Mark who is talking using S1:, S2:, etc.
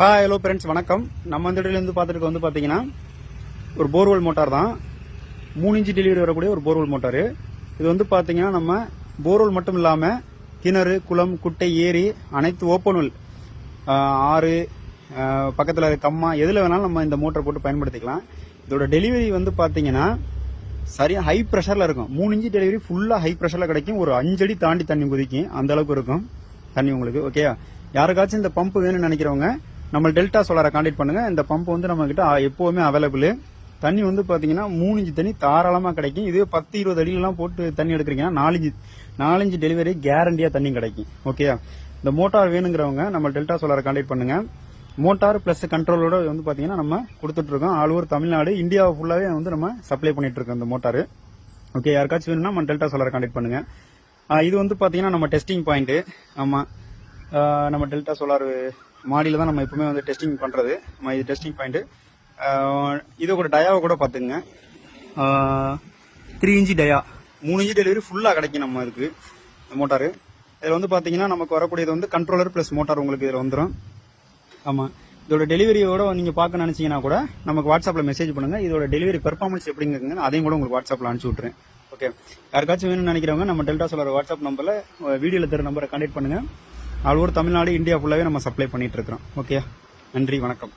S1: Hi hello friends வணக்கம். நம்ம இந்த இடத்துல இருந்து பார்த்துட்டு வந்து பார்த்தீங்கன்னா ஒரு போர்வெல் மோட்டார் தான். 3 இன்ச்சு டெலிவரி வரக்கூடிய ஒரு போர்வெல் மோட்டார். இது வந்து பார்த்தீங்கன்னா நம்ம போர்வெல் மட்டும் இல்லாமல் கிணறு, குளம், குட்டை, ஏரி அனைத்து ஓப்பன் வெல், ஆறு, பக்கத்தில் கம்மா எதில் வேணாலும் நம்ம இந்த மோட்டர் போட்டு பயன்படுத்திக்கலாம். இதோட டெலிவரி வந்து பார்த்தீங்கன்னா சரியா ஹை ப்ரெஷரில் இருக்கும். 3 இன்ச்சு டெலிவரி ஃபுல்லாக ஹை ப்ரெஷரில் கிடைக்கும். ஒரு 5 அடி தாண்டி தண்ணி குதிக்கும், அந்த அளவுக்கு இருக்கும் தண்ணி உங்களுக்கு. ஓகேயா, யாருக்காச்சும் இந்த பம்ப் வேணும்னு நினைக்கிறவங்க நம்ம டெல்டா சோலாரை கான்டாக்ட் பண்ணுங்க. இந்த பம்ப் வந்து நம்ம கிட்ட எப்பவுமே அவைலபிள். தண்ணி வந்து பாத்தீங்கன்னா 3 இன்ச்சு தண்ணி தாராளமா கிடைக்கும். இதுவே 10-20 அடியெல்லாம் போட்டு தண்ணி எடுக்கிறீங்கன்னா 4 இன்ச்சு டெலிவரி கேரண்டியா தண்ணி கிடைக்கும். ஓகேயா, இந்த மோட்டார் வேணுங்கிறவங்க நம்ம டெல்டா சோலாரை கான்டாக்ட் பண்ணுங்க. மோட்டார் பிளஸ் கண்ட்ரோலோட வந்து பாத்தீங்கன்னா நம்ம கொடுத்துட்டு இருக்கோம். ஆல் ஓவர் தமிழ்நாடு, இந்தியா ஃபுல்லாவே வந்து நம்ம சப்ளை பண்ணிட்டு இருக்கோம் இந்த மோட்டார். ஓகே, யாருக்காச்சும் வேணும்னா நம்ம டெல்டா சோலாரை கான்டாக்ட் பண்ணுங்க. இது வந்து பாத்தீங்கன்னா நம்ம டெஸ்டிங் பாயிண்ட். ஆமா, நம்ம டெல்டா சோலார் மாடியில தான் நம்ம எப்பவுமே வந்து டெஸ்டிங் பண்றது. நம்ம இது டெஸ்டிங் பாயிண்ட். இதை கூட டயாவை கூட பாத்துங்க. 3 இன்ச்சு டயா, 3 இன்ச்சு டெலிவரி ஃபுல்லா கிடைக்கும் நம்ம இதுக்கு மோட்டாரு. இதுல வந்து பாத்தீங்கன்னா நமக்கு வரக்கூடியது வந்து கண்ட்ரோலர் பிளஸ் மோட்டார் உங்களுக்கு இதுல வந்துடும். ஆமா, இதோட டெலிவரியோட நீங்க பார்க்க நினைச்சீங்கன்னா கூட நமக்கு வாட்ஸ்அப்ல மெசேஜ் பண்ணுங்க. இதோட டெலிவரி பெர்ஃபார்மன்ஸ் எப்படிங்க அதையும் கூட உங்களுக்கு வாட்ஸ்அப்ல அனுப்பிச்சு விட்டுறேன். ஓகே, யாருக்காச்சும் வேணும்னு நினைக்கிறவங்க நம்ம டெல்டா சோலார் வாட்ஸ்அப் நம்பர்ல வீடியோல தர நம்பரை கான்டாக்ட் பண்ணுங்க. ஆல் ஓவர் தமிழ்நாடு, இந்தியா ஃபுல்லாவே நம்ம சப்ளை பண்ணிட்டு இருக்கிறோம். ஓகே, நன்றி, வணக்கம்.